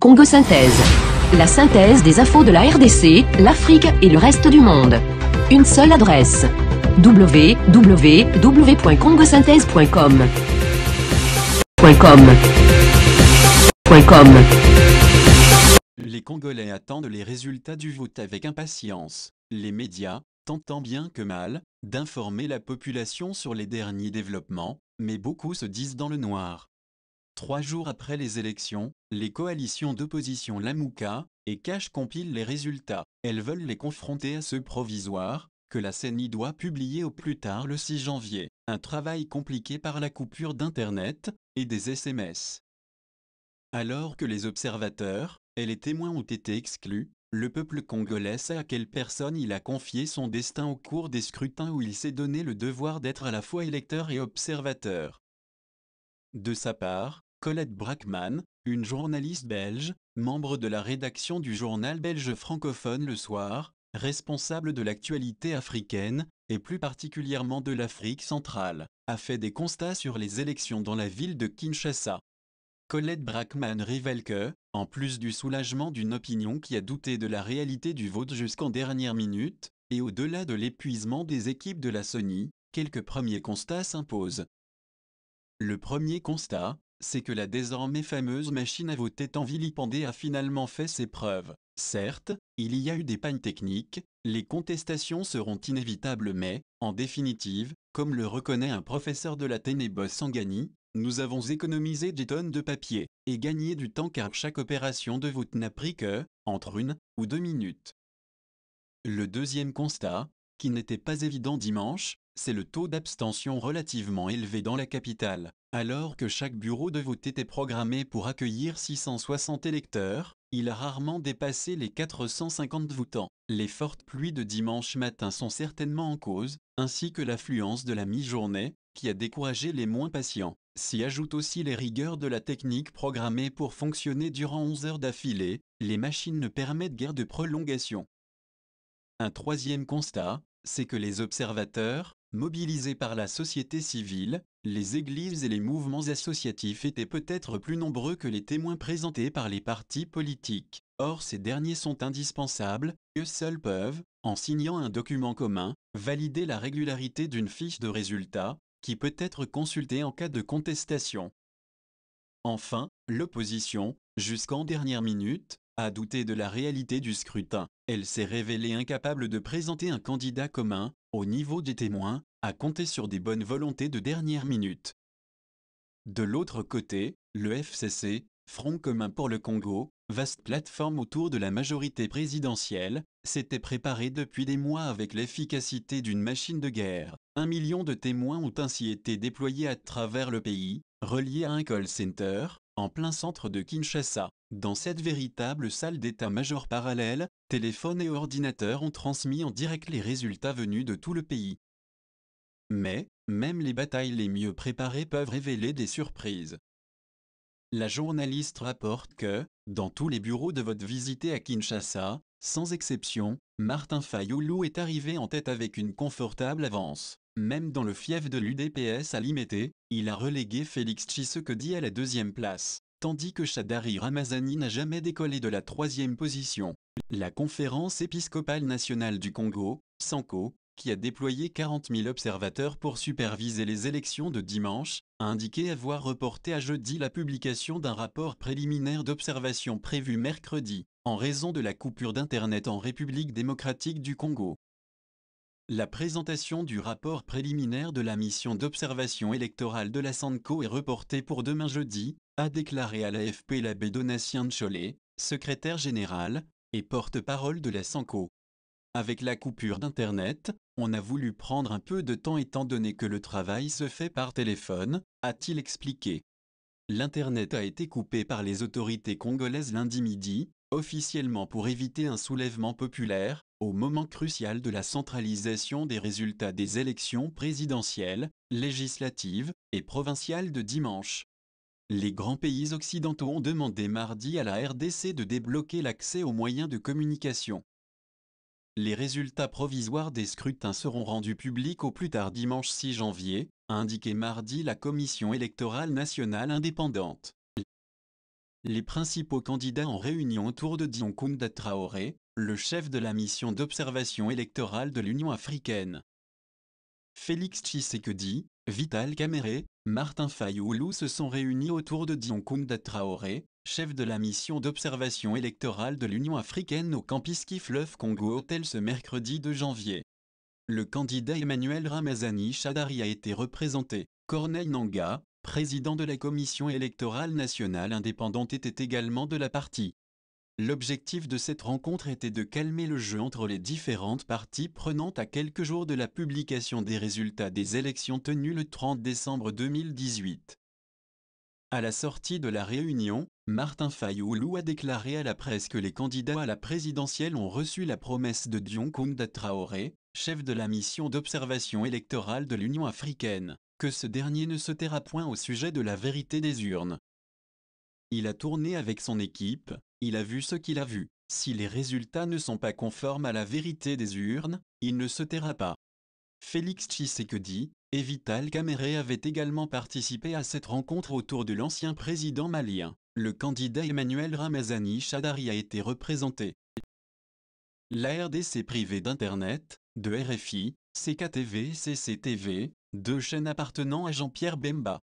Congo Synthèse. La synthèse des infos de la RDC, l'Afrique et le reste du monde. Une seule adresse. www.congosynthèse.com. Les Congolais attendent les résultats du vote avec impatience. Les médias, tentant bien que mal, d'informer la population sur les derniers développements, mais beaucoup se disent dans le noir. 3 jours après les élections, les coalitions d'opposition Lamouka et Cash compilent les résultats. Elles veulent les confronter à ceux provisoires, que la CENI doit publier au plus tard le 6 janvier. Un travail compliqué par la coupure d'Internet et des SMS. Alors que les observateurs et les témoins ont été exclus, le peuple congolais sait à quelle personne il a confié son destin au cours des scrutins où il s'est donné le devoir d'être à la fois électeur et observateur. De sa part, Colette Brackman, une journaliste belge, membre de la rédaction du journal belge francophone Le Soir, responsable de l'actualité africaine, et plus particulièrement de l'Afrique centrale, a fait des constats sur les élections dans la ville de Kinshasa. Colette Brackman révèle que, en plus du soulagement d'une opinion qui a douté de la réalité du vote jusqu'en dernière minute, et au-delà de l'épuisement des équipes de la CENI, quelques premiers constats s'imposent. Le premier constat, c'est que la désormais fameuse machine à voter tant vilipendée a finalement fait ses preuves. Certes, il y a eu des pannes techniques, les contestations seront inévitables mais, en définitive, comme le reconnaît un professeur de la Ténébos Sangani, nous avons économisé des tonnes de papier et gagné du temps car chaque opération de vote n'a pris que, entre 1 ou 2 minutes. Le deuxième constat, qui n'était pas évident dimanche, c'est le taux d'abstention relativement élevé dans la capitale. Alors que chaque bureau de vote était programmé pour accueillir 660 électeurs, il a rarement dépassé les 450 votants. Les fortes pluies de dimanche matin sont certainement en cause, ainsi que l'affluence de la mi-journée, qui a découragé les moins patients. S'y ajoutent aussi les rigueurs de la technique programmée pour fonctionner durant 11 heures d'affilée, les machines ne permettent guère de prolongation. Un troisième constat, c'est que les observateurs, mobilisés par la société civile, les églises et les mouvements associatifs étaient peut-être plus nombreux que les témoins présentés par les partis politiques. Or ces derniers sont indispensables, eux seuls peuvent, en signant un document commun, valider la régularité d'une fiche de résultats, qui peut être consultée en cas de contestation. Enfin, l'opposition, jusqu'en dernière minute, a douté de la réalité du scrutin. Elle s'est révélée incapable de présenter un candidat commun, au niveau des témoins, à compter sur des bonnes volontés de dernière minute. De l'autre côté, le FCC, Front commun pour le Congo, vaste plateforme autour de la majorité présidentielle, s'était préparé depuis des mois avec l'efficacité d'une machine de guerre. 1 million de témoins ont ainsi été déployés à travers le pays, reliés à un call center, en plein centre de Kinshasa. Dans cette véritable salle d'état-major parallèle, téléphones et ordinateurs ont transmis en direct les résultats venus de tout le pays. Mais, même les batailles les mieux préparées peuvent révéler des surprises. La journaliste rapporte que, dans tous les bureaux de vote visités à Kinshasa, sans exception, Martin Fayulu est arrivé en tête avec une confortable avance. Même dans le fief de l'UDPS à Limete, il a relégué Félix Tshisekedi à la 2e place, tandis que Shadari Ramazani n'a jamais décollé de la 3e position. La Conférence épiscopale nationale du Congo, SANCO, qui a déployé 40 000 observateurs pour superviser les élections de dimanche, a indiqué avoir reporté à jeudi la publication d'un rapport préliminaire d'observation prévu mercredi, en raison de la coupure d'Internet en République démocratique du Congo. La présentation du rapport préliminaire de la mission d'observation électorale de la SANCO est reportée pour demain jeudi, a déclaré à l'AFP l'abbé Donatien Ncholet, secrétaire général et porte-parole de la SANCO. Avec la coupure d'Internet, on a voulu prendre un peu de temps étant donné que le travail se fait par téléphone, a-t-il expliqué. L'Internet a été coupé par les autorités congolaises lundi midi, officiellement pour éviter un soulèvement populaire, au moment crucial de la centralisation des résultats des élections présidentielles, législatives et provinciales de dimanche. Les grands pays occidentaux ont demandé mardi à la RDC de débloquer l'accès aux moyens de communication. Les résultats provisoires des scrutins seront rendus publics au plus tard dimanche 6 janvier, a indiqué mardi la Commission électorale nationale indépendante. Les principaux candidats en réunion autour de Dioncounda Traoré, le chef de la mission d'observation électorale de l'Union africaine. Félix Tshisekedi, Vital Kamerhe, Martin Fayulu se sont réunis autour de Dioncounda Traoré, chef de la mission d'observation électorale de l'Union africaine au Campiski Fleuve Congo Hotel ce mercredi 2 janvier. Le candidat Emmanuel Ramazani Shadari a été représenté. Corneille Nangaa, président de la Commission électorale nationale indépendante, était également de la partie. L'objectif de cette rencontre était de calmer le jeu entre les différentes parties prenantes à quelques jours de la publication des résultats des élections tenues le 30 décembre 2018. À la sortie de la réunion, Martin Fayulu a déclaré à la presse que les candidats à la présidentielle ont reçu la promesse de Dioncounda Traoré, chef de la mission d'observation électorale de l'Union africaine, que ce dernier ne se taira point au sujet de la vérité des urnes. Il a tourné avec son équipe, il a vu ce qu'il a vu. Si les résultats ne sont pas conformes à la vérité des urnes, il ne se taira pas. Félix Tshisekedi et Vital Kamerhe avaient également participé à cette rencontre autour de l'ancien président malien. Le candidat Emmanuel Ramazani Shadari a été représenté. La RDC privée d'Internet, de RFI, CKTV et CCTV, deux chaînes appartenant à Jean-Pierre Bemba.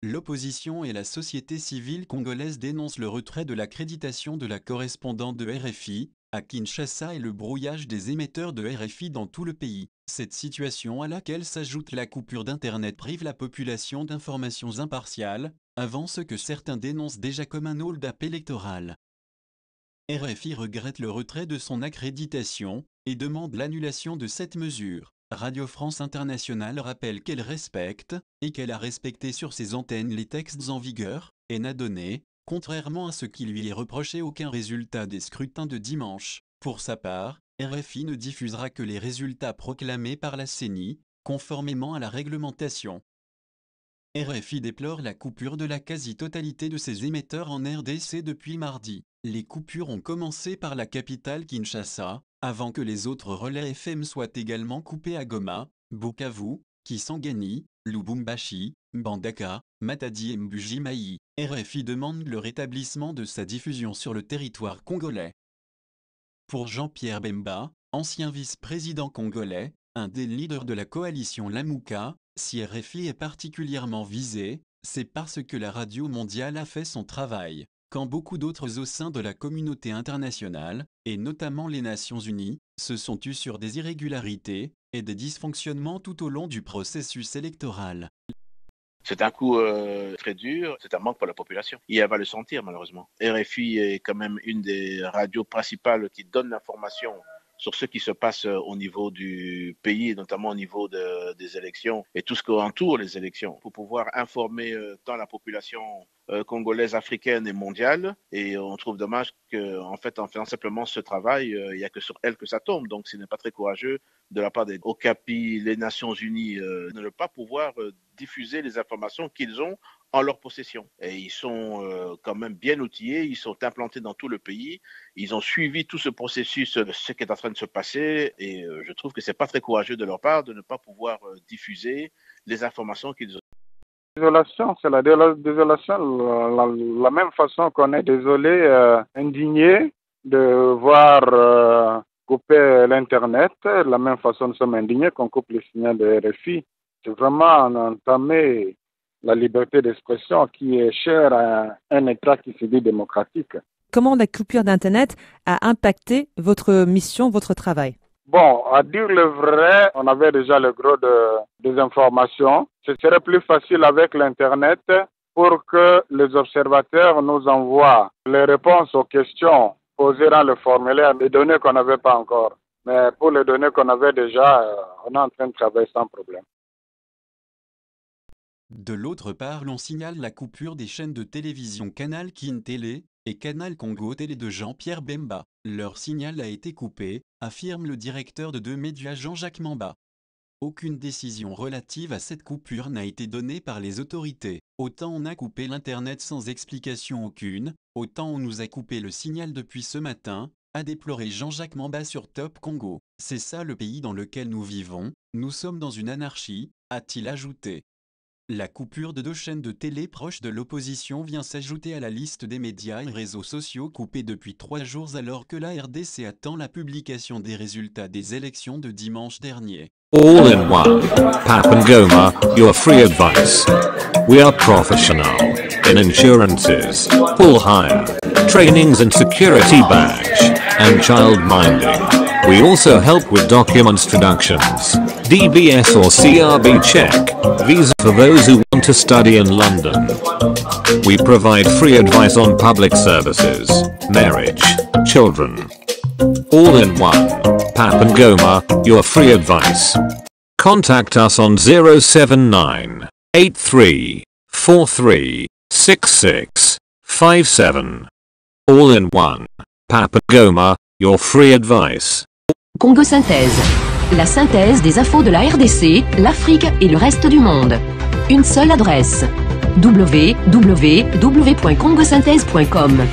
L'opposition et la société civile congolaise dénoncent le retrait de l'accréditation de la correspondante de RFI à Kinshasa et le brouillage des émetteurs de RFI dans tout le pays. Cette situation à laquelle s'ajoute la coupure d'Internet prive la population d'informations impartiales, avant ce que certains dénoncent déjà comme un hold-up électoral. RFI regrette le retrait de son accréditation et demande l'annulation de cette mesure. Radio France Internationale rappelle qu'elle respecte, et qu'elle a respecté sur ses antennes les textes en vigueur, et n'a donné, contrairement à ce qui lui est reproché, aucun résultat des scrutins de dimanche. Pour sa part, RFI ne diffusera que les résultats proclamés par la CENI, conformément à la réglementation. RFI déplore la coupure de la quasi-totalité de ses émetteurs en RDC depuis mardi. Les coupures ont commencé par la capitale Kinshasa, avant que les autres relais FM soient également coupés à Goma, Bukavu, Kisangani, Lubumbashi, Mbandaka, Matadi et Mbuji-Mayi. RFI demande le rétablissement de sa diffusion sur le territoire congolais. Pour Jean-Pierre Bemba, ancien vice-président congolais, un des leaders de la coalition Lamuka, si RFI est particulièrement visé, c'est parce que la radio mondiale a fait son travail, quand beaucoup d'autres au sein de la communauté internationale, et notamment les Nations Unies, se sont tus sur des irrégularités et des dysfonctionnements tout au long du processus électoral. C'est un coup très dur, c'est un manque pour la population. Et elle va le sentir malheureusement. RFI est quand même une des radios principales qui donne l'information sur ce qui se passe au niveau du pays, notamment au niveau des élections et tout ce qui entoure les élections, pour pouvoir informer tant la population congolaise, africaine et mondiale. Et on trouve dommage qu'en fait, en faisant simplement ce travail, il n'y a que sur elle que ça tombe. Donc, ce n'est pas très courageux de la part des OCAPI, les Nations Unies, de ne pas pouvoir diffuser les informations qu'ils ont en leur possession. Et ils sont quand même bien outillés, ils sont implantés dans tout le pays, ils ont suivi tout ce processus de ce qui est en train de se passer, et je trouve que c'est pas très courageux de leur part de ne pas pouvoir diffuser les informations qu'ils ont. Désolation, c'est la désolation, la même façon qu'on est désolé, indigné de voir couper l'Internet, la même façon nous sommes indignés qu'on coupe le signal de RFI. C'est vraiment entamer la liberté d'expression qui est chère à un État qui se dit démocratique. Comment la coupure d'Internet a impacté votre mission, votre travail? Bon, à dire le vrai, on avait déjà le gros des informations. Ce serait plus facile avec l'Internet pour que les observateurs nous envoient les réponses aux questions posées dans le formulaire, des données qu'on n'avait pas encore. Mais pour les données qu'on avait déjà, on est en train de travailler sans problème. De l'autre part, l'on signale la coupure des chaînes de télévision Canal Kin Télé et Canal Congo Télé de Jean-Pierre Bemba. Leur signal a été coupé, affirme le directeur de deux médias Jean-Jacques Mamba. Aucune décision relative à cette coupure n'a été donnée par les autorités. Autant on a coupé l'Internet sans explication aucune, autant on nous a coupé le signal depuis ce matin, a déploré Jean-Jacques Mamba sur Top Congo. C'est ça le pays dans lequel nous vivons, nous sommes dans une anarchie, a-t-il ajouté. La coupure de 2 chaînes de télé proches de l'opposition vient s'ajouter à la liste des médias et réseaux sociaux coupés depuis 3 jours alors que la RDC attend la publication des résultats des élections de dimanche dernier. All in one. Papangoma, your free advice. We are professional in insurances, full hire, trainings and security badge, and child minding. We also help with documents traductions, DBS or CRB check, visa for those who want to study in London. We provide free advice on public services, marriage, children. All in one. Papangoma, your free advice. Contact us on 079 83 43 66 57. All in one. Papangoma, your free advice. Congo Synthèse. La synthèse des infos de la RDC, l'Afrique et le reste du monde. Une seule adresse. www.congosynthèse.com.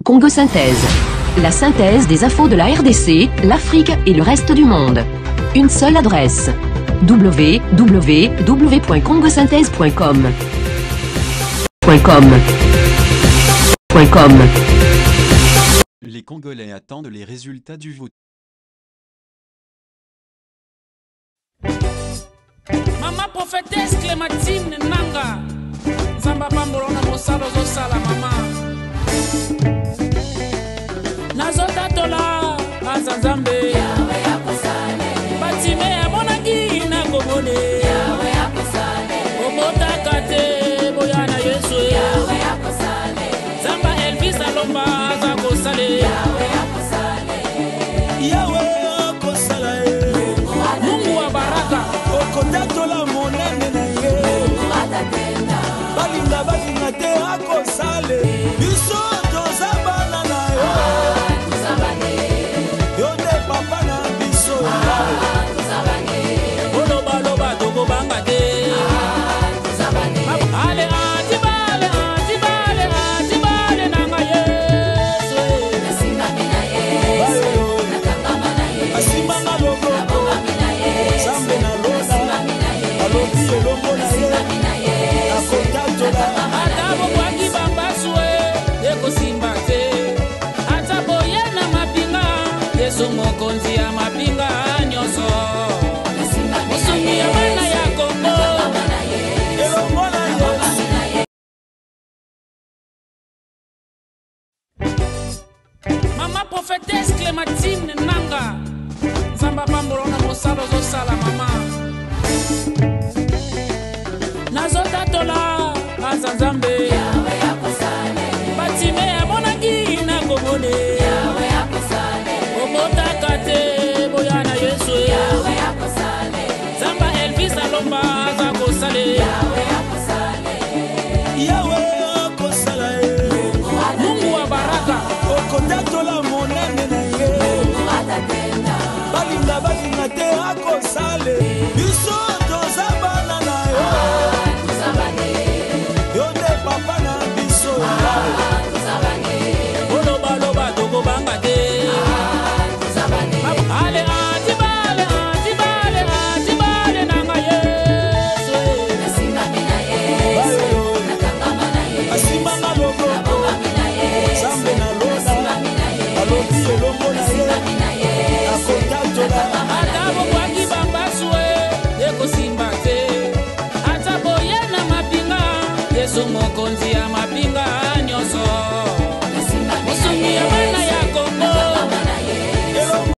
Congo Synthèse. La synthèse des infos de la RDC, l'Afrique et le reste du monde. Une seule adresse. www.congosynthèse.com. Les Congolais attendent les résultats du vote. Mama prophétesse Clémentine Nanga Zamba pambolona mosalo zosala mama Nazota tola azanzambe Yawe yakosale Batime ya monaki na komone Yawe yakosale Obota kate boyana Yesu Yawe yakosale Zamba Elvis Alomba azakosale Yawe yakosale Yawe yakosale Mungu wa baraka Okondatola monene na ye balinga te akosale biso tozabana na yo yo nde papa na biso olobaloba tokobanga te ale antibale nanga Yesu asimanga loboko zambe na lola alobi elongo na ye akotatola atabo kwaki bambasue ekosimba te atabo yena mapinga Yesu mokonzi ya mapinga nyonso musumi ya bana ya Kongo elongo na Yesu Mama prophétesse Clémentine Nanga Zamba pambolona mosalo zosala mama Nazota tola azanzambe Yawe yakosale Batime ya monaki na komone Yawe yakosale Obota kate boyana Yesu Yawe yakosale Zamba Elvis Alomba azakosale Yawe yakosale Yawe yakosale Mungu wa baraka Okondatola monene na ye balinga te akosale biso tozabana na yo yo nde papa na biso olobaloba tokobanga te ale antibale nanga Yesu asimanga loboko zambe na lola alobi elongo na ye akotatola atabo kwaki bambasue ekosimba te atabo yena mapinga Yesu mokonzi ya mapinga